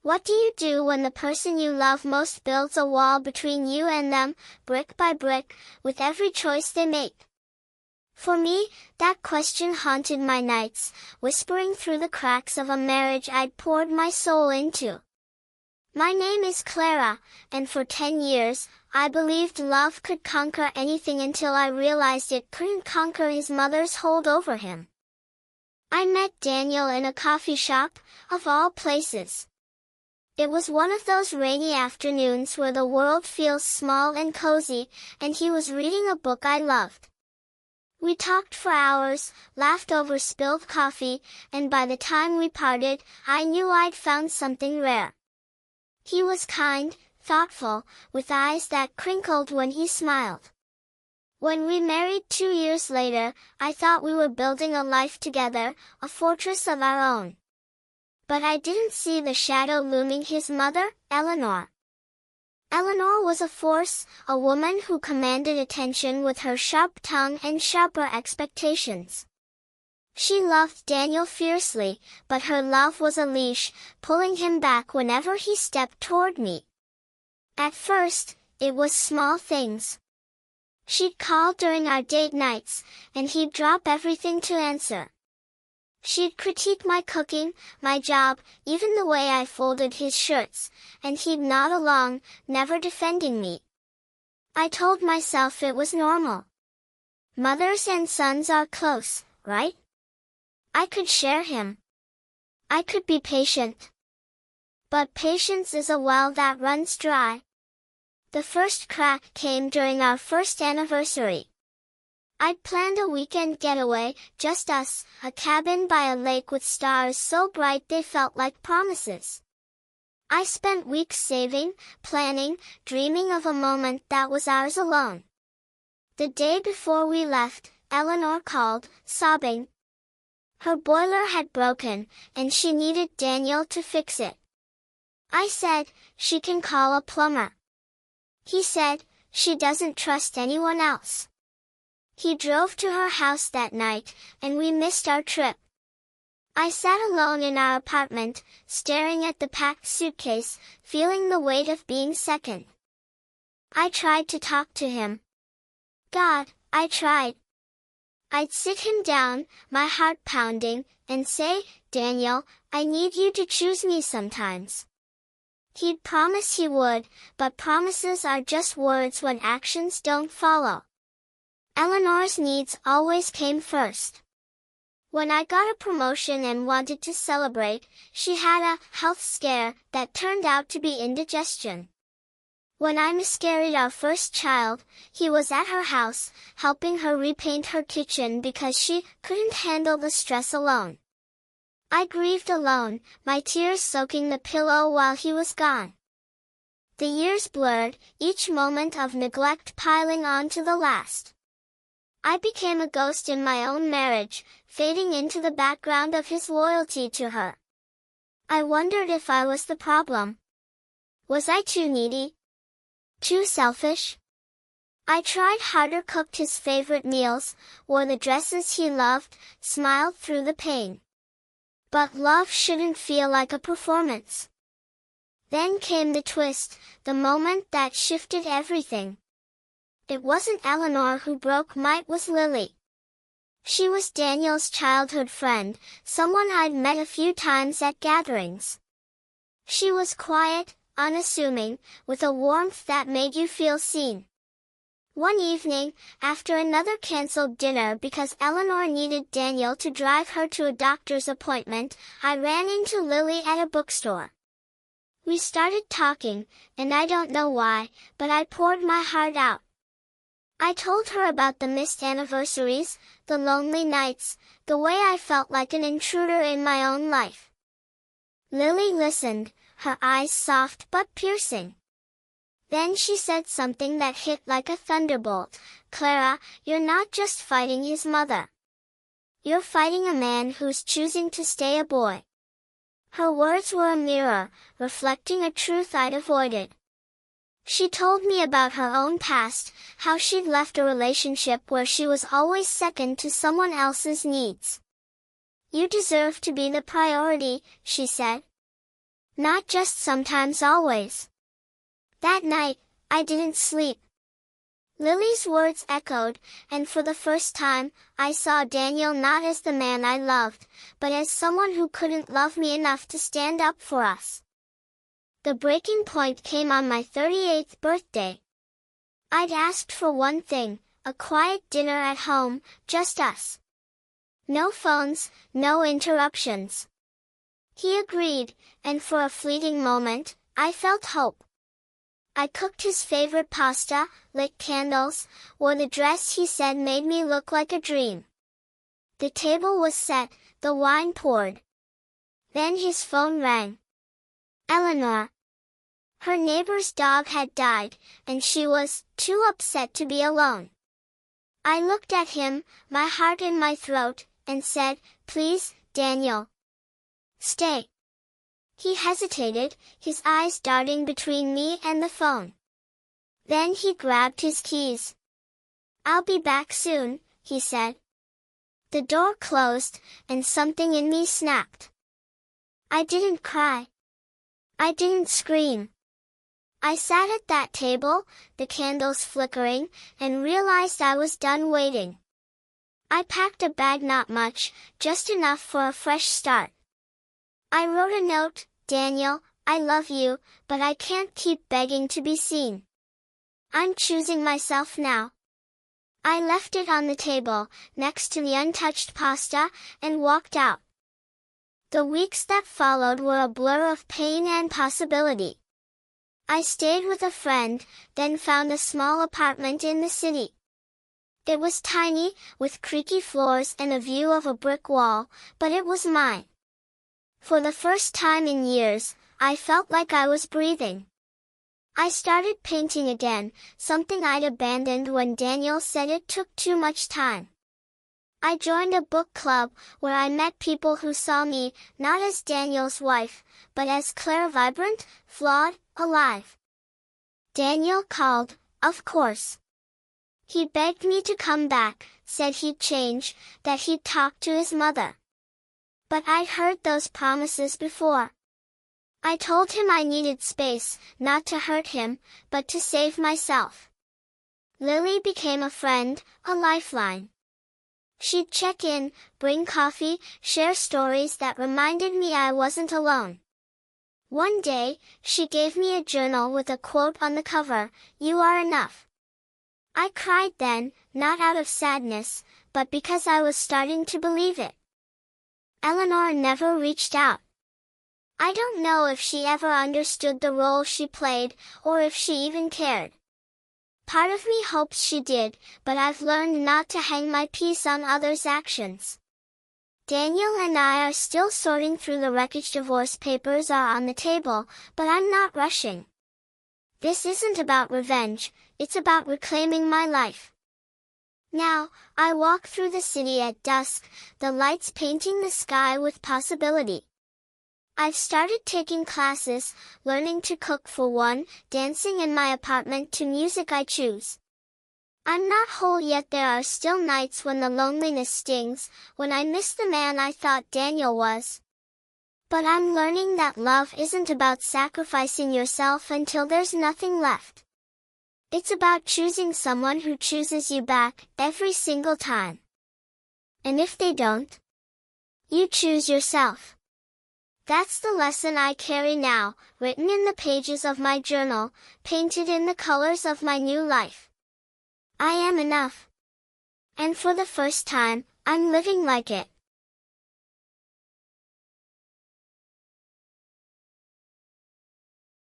What do you do when the person you love most builds a wall between you and them, brick by brick, with every choice they make? For me, that question haunted my nights, whispering through the cracks of a marriage I'd poured my soul into. My name is Clara, and for 10 years, I believed love could conquer anything until I realized it couldn't conquer his mother's hold over him. I met Daniel in a coffee shop, of all places. It was one of those rainy afternoons where the world feels small and cozy, and he was reading a book I loved. We talked for hours, laughed over spilled coffee, and by the time we parted, I knew I'd found something rare. He was kind, thoughtful, with eyes that crinkled when he smiled. When we married 2 years later, I thought we were building a life together, a fortress of our own. But I didn't see the shadow looming: his mother, Eleanor. Eleanor was a force, a woman who commanded attention with her sharp tongue and sharper expectations. She loved Daniel fiercely, but her love was a leash, pulling him back whenever he stepped toward me. At first, it was small things. She'd call during our date nights, and he'd drop everything to answer. She'd critique my cooking, my job, even the way I folded his shirts, and he'd nod along, never defending me. I told myself it was normal. Mothers and sons are close, right? I could share him. I could be patient. But patience is a well that runs dry. The first crack came during our first anniversary. I'd planned a weekend getaway, just us, a cabin by a lake with stars so bright they felt like promises. I spent weeks saving, planning, dreaming of a moment that was ours alone. The day before we left, Eleanor called, sobbing. Her boiler had broken, and she needed Daniel to fix it. I said, she can call a plumber. He said, she doesn't trust anyone else. He drove to her house that night, and we missed our trip. I sat alone in our apartment, staring at the packed suitcase, feeling the weight of being second. I tried to talk to him. God, I tried. I'd sit him down, my heart pounding, and say, Daniel, I need you to choose me sometimes. He'd promise he would, but promises are just words when actions don't follow. Eleanor's needs always came first. When I got a promotion and wanted to celebrate, she had a health scare that turned out to be indigestion. When I miscarried our first child, he was at her house, helping her repaint her kitchen because she couldn't handle the stress alone. I grieved alone, my tears soaking the pillow while he was gone. The years blurred, each moment of neglect piling on to the last. I became a ghost in my own marriage, fading into the background of his loyalty to her. I wondered if I was the problem. Was I too needy? Too selfish? I tried harder, cooked his favorite meals, wore the dresses he loved, smiled through the pain. But love shouldn't feel like a performance. Then came the twist, the moment that shifted everything. It wasn't Eleanor who broke, it was Lily. She was Daniel's childhood friend, someone I'd met a few times at gatherings. She was quiet, unassuming, with a warmth that made you feel seen. One evening, after another canceled dinner because Eleanor needed Daniel to drive her to a doctor's appointment, I ran into Lily at a bookstore. We started talking, and I don't know why, but I poured my heart out. I told her about the missed anniversaries, the lonely nights, the way I felt like an intruder in my own life. Lily listened, her eyes soft but piercing. Then she said something that hit like a thunderbolt. Clara, you're not just fighting his mother. You're fighting a man who's choosing to stay a boy. Her words were a mirror, reflecting a truth I'd avoided. She told me about her own past, how she'd left a relationship where she was always second to someone else's needs. You deserve to be the priority, she said. Not just sometimes, always. That night, I didn't sleep. Lily's words echoed, and for the first time, I saw Daniel not as the man I loved, but as someone who couldn't love me enough to stand up for us. The breaking point came on my 38th birthday. I'd asked for one thing, a quiet dinner at home, just us. No phones, no interruptions. He agreed, and for a fleeting moment, I felt hope. I cooked his favorite pasta, lit candles, wore the dress he said made me look like a dream. The table was set, the wine poured. Then his phone rang. Eleanor. Her neighbor's dog had died, and she was too upset to be alone. I looked at him, my heart in my throat, and said, "Please, Daniel. Stay." He hesitated, his eyes darting between me and the phone. Then he grabbed his keys. "I'll be back soon," he said. The door closed, and something in me snapped. I didn't cry. I didn't scream. I sat at that table, the candles flickering, and realized I was done waiting. I packed a bag, not much, just enough for a fresh start. I wrote a note, "Daniel, I love you, but I can't keep begging to be seen. I'm choosing myself now." I left it on the table, next to the untouched pasta, and walked out. The weeks that followed were a blur of pain and possibility. I stayed with a friend, then found a small apartment in the city. It was tiny, with creaky floors and a view of a brick wall, but it was mine. For the first time in years, I felt like I was breathing. I started painting again, something I'd abandoned when Daniel said it took too much time. I joined a book club, where I met people who saw me, not as Daniel's wife, but as Claire, vibrant, flawed, alive. Daniel called, of course. He begged me to come back, said he'd change, that he'd talk to his mother. But I'd heard those promises before. I told him I needed space, not to hurt him, but to save myself. Lily became a friend, a lifeline. She'd check in, bring coffee, share stories that reminded me I wasn't alone. One day, she gave me a journal with a quote on the cover, "You are enough." I cried then, not out of sadness, but because I was starting to believe it. Eleanor never reached out. I don't know if she ever understood the role she played, or if she even cared. Part of me hopes she did, but I've learned not to hang my peace on others' actions. Daniel and I are still sorting through the wreckage. Divorce papers are on the table, but I'm not rushing. This isn't about revenge, it's about reclaiming my life. Now, I walk through the city at dusk, the lights painting the sky with possibility. I've started taking classes, learning to cook for one, dancing in my apartment to music I choose. I'm not whole yet. There are still nights when the loneliness stings, when I miss the man I thought Daniel was. But I'm learning that love isn't about sacrificing yourself until there's nothing left. It's about choosing someone who chooses you back, every single time. And if they don't, you choose yourself. That's the lesson I carry now, written in the pages of my journal, painted in the colors of my new life. I am enough. And for the first time, I'm living like it.